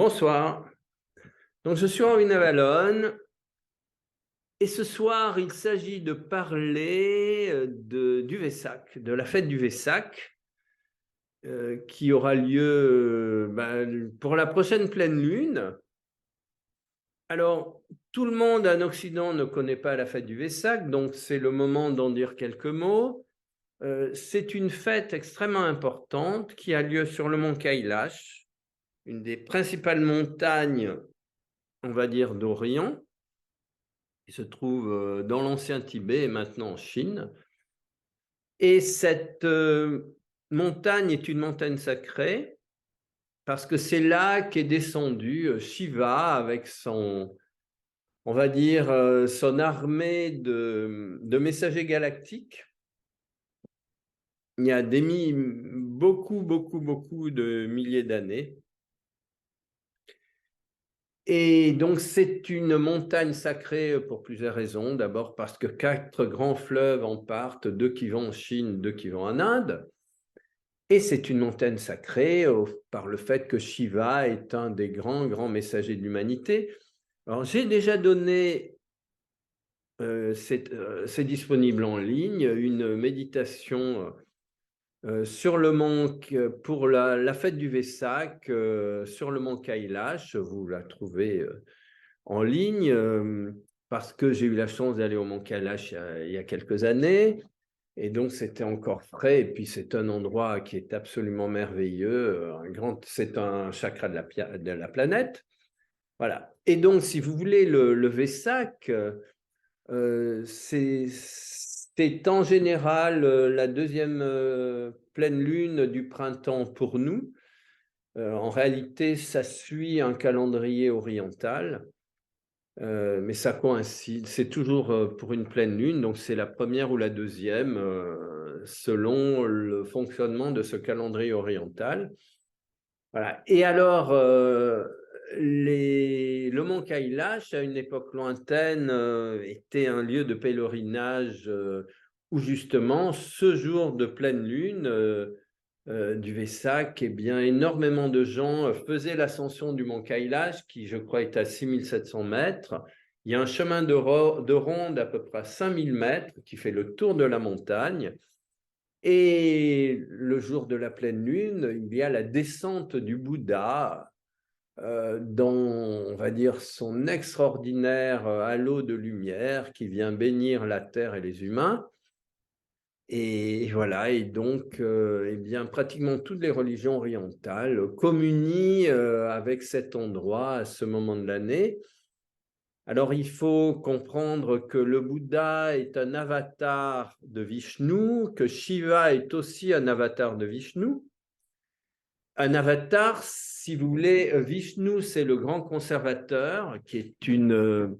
Bonsoir. Donc, je suis Henri Navalone et ce soir, il s'agit de parler du Vesak, de la fête du Vesak qui aura lieu pour la prochaine pleine lune. Alors, tout le monde en Occident ne connaît pas la fête du Vesak, donc c'est le moment d'en dire quelques mots. C'est une fête extrêmement importante qui a lieu sur le mont Kailash, une des principales montagnes, on va dire, d'Orient. Il se trouve dans l'ancien Tibet et maintenant en Chine. Et cette montagne est une montagne sacrée parce que c'est là qu'est descendu Shiva avec son, on va dire, son armée de messagers galactiques. Il y a beaucoup de milliers d'années. Et donc, c'est une montagne sacrée pour plusieurs raisons. D'abord parce que 4 grands fleuves en partent, 2 qui vont en Chine, 2 qui vont en Inde. Et c'est une montagne sacrée par le fait que Shiva est un des grands messagers de l'humanité. Alors, j'ai déjà donné, c'est disponible en ligne, une méditation sur le mont, pour la fête du Vesak, sur le mont Kailash. Vous la trouvez en ligne parce que j'ai eu la chance d'aller au Mont Kailash il y a quelques années et donc c'était encore frais et puis c'est un endroit qui est absolument merveilleux, c'est un chakra de la planète. Voilà. Et donc si vous voulez le Vesak, c'est en général la deuxième pleine lune du printemps pour nous. En réalité, ça suit un calendrier oriental. Mais ça coïncide, c'est toujours pour une pleine lune, donc c'est la première ou la deuxième, selon le fonctionnement de ce calendrier oriental. Voilà. Et alors, le mont Kailash, à une époque lointaine, était un lieu de pèlerinage où justement, ce jour de pleine lune, du Vesak, eh bien, énormément de gens faisaient l'ascension du mont Kailash, qui je crois est à 6700 mètres. Il y a un chemin de ronde à peu près 5000 mètres qui fait le tour de la montagne. Et le jour de la pleine lune, il y a la descente du Bouddha dans, on va dire, son extraordinaire halo de lumière qui vient bénir la terre et les humains. Et voilà, et donc, eh bien, pratiquement toutes les religions orientales communient avec cet endroit à ce moment de l'année. Alors, il faut comprendre que le Bouddha est un avatar de Vishnu, que Shiva est aussi un avatar de Vishnu. Un avatar, si vous voulez, Vishnu, c'est le grand conservateur, qui est de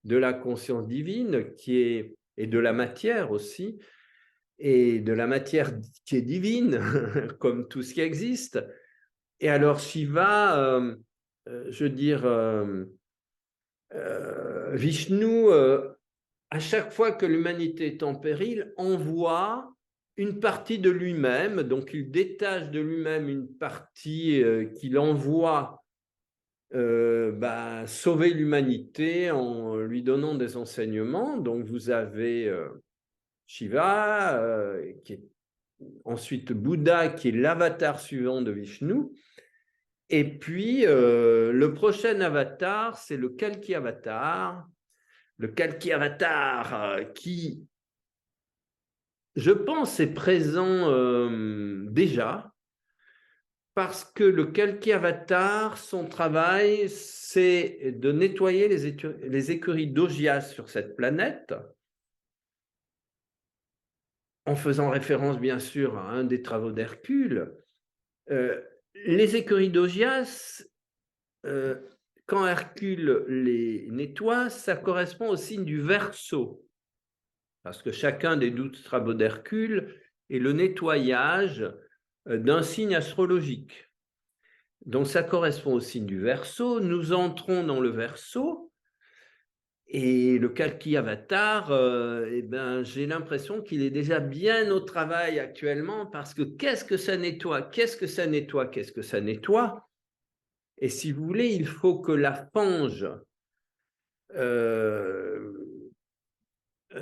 la conscience divine, et de la matière aussi, et de la matière qui est divine, comme tout ce qui existe. Et alors Shiva, je veux dire, Vishnu, à chaque fois que l'humanité est en péril, envoie une partie de lui-même, donc il détache de lui-même une partie qu'il envoie sauver l'humanité en lui donnant des enseignements. Donc vous avez Shiva, qui est ensuite Bouddha, qui est l'avatar suivant de Vishnu. Et puis, le prochain avatar, c'est le Kalki Avatar. Le Kalki Avatar qui, je pense, est présent déjà, parce que le Kalki Avatar, son travail, c'est de nettoyer les écuries d'Ogias sur cette planète, en faisant référence, bien sûr, à un des travaux d'Hercule. Les écuries d'Ogias, quand Hercule les nettoie, ça correspond au signe du Verseau, parce que chacun des 12 travaux d'Hercule est le nettoyage d'un signe astrologique. Donc ça correspond au signe du Verseau. Nous entrons dans le Verseau et le Kalki Avatar, j'ai l'impression qu'il est déjà bien au travail actuellement, parce que qu'est-ce que ça nettoie? Qu'est-ce que ça nettoie? Qu'est-ce que ça nettoie? Et si vous voulez, il faut que la fange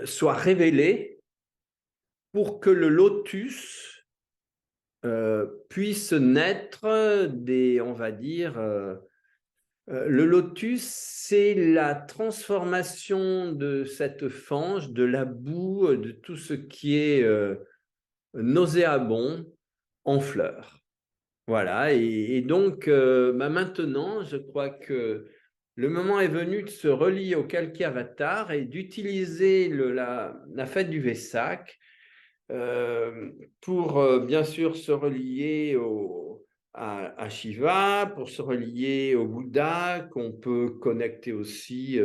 soit révélée pour que le lotus puisse naître des, on va dire, le lotus, c'est la transformation de cette fange, de la boue, de tout ce qui est nauséabond en fleurs. Voilà, et donc maintenant, je crois que le moment est venu de se relier au Kalki Avatar et d'utiliser la fête du Vesak pour bien sûr se relier à Shiva, pour se relier au Bouddha, qu'on peut connecter aussi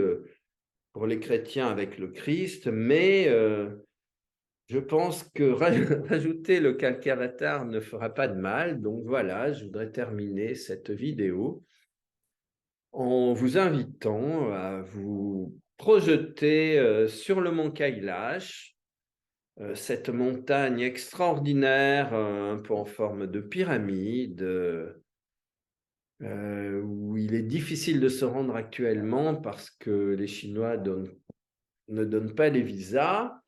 pour les chrétiens avec le Christ, mais je pense que rajouter le Kalki Avatar ne fera pas de mal. Donc voilà, je voudrais terminer cette vidéo en vous invitant à vous projeter sur le mont Kailash, cette montagne extraordinaire, un peu en forme de pyramide, où il est difficile de se rendre actuellement parce que les Chinois ne donnent pas les visas.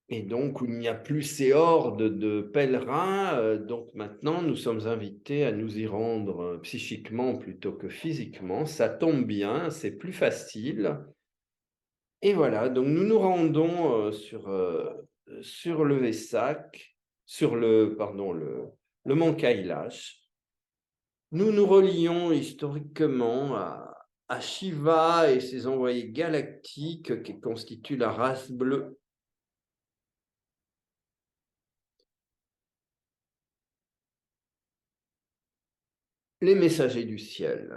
Et donc, où il n'y a plus ces hordes de pèlerins, donc maintenant, nous sommes invités à nous y rendre psychiquement plutôt que physiquement. Ça tombe bien, c'est plus facile. Et voilà, donc nous nous rendons sur le Vesak, le mont Kailash. Nous nous relions historiquement à Shiva et ses envoyés galactiques qui constituent la race bleue. Les messagers du ciel,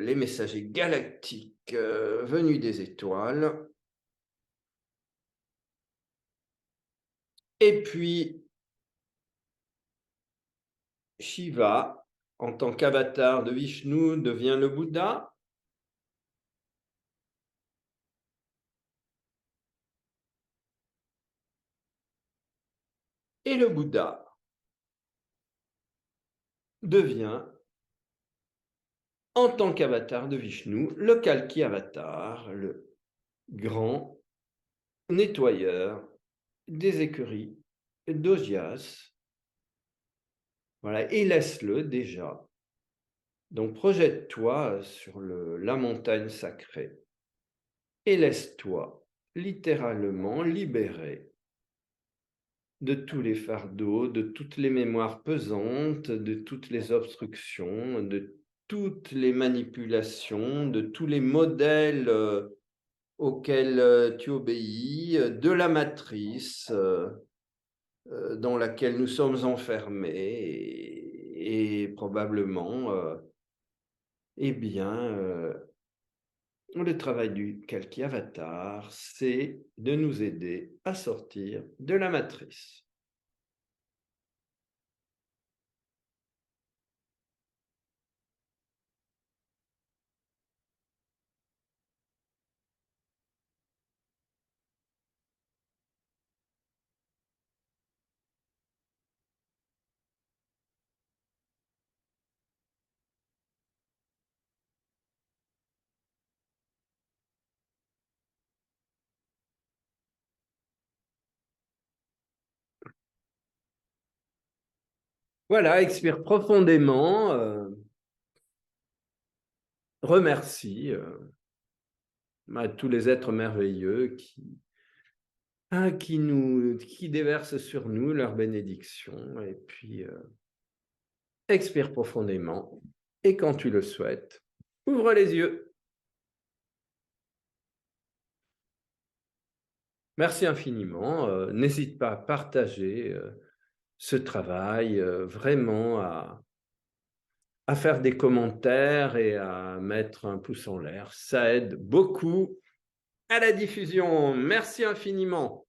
les messagers galactiques venus des étoiles. Et puis, Shiva, en tant qu'avatar de Vishnu, devient le Bouddha. Et le Bouddha devient, en tant qu'avatar de Vishnu, le Kalki Avatar, le grand nettoyeur des écuries d'Ozias. Voilà, et laisse-le déjà. Donc projette-toi sur la montagne sacrée et laisse-toi littéralement libéré de tous les fardeaux, de toutes les mémoires pesantes, de toutes les obstructions, de toutes les manipulations, de tous les modèles auxquels tu obéis, de la matrice dans laquelle nous sommes enfermés et probablement, eh bien, le travail du Kalki Avatar, c'est de nous aider à sortir de la matrice. Voilà, expire profondément, remercie à tous les êtres merveilleux qui déversent sur nous leur bénédiction. Et puis, expire profondément. Et quand tu le souhaites, ouvre les yeux. Merci infiniment. N'hésite pas à partager ce travail, vraiment à faire des commentaires et à mettre un pouce en l'air. Ça aide beaucoup à la diffusion. Merci infiniment.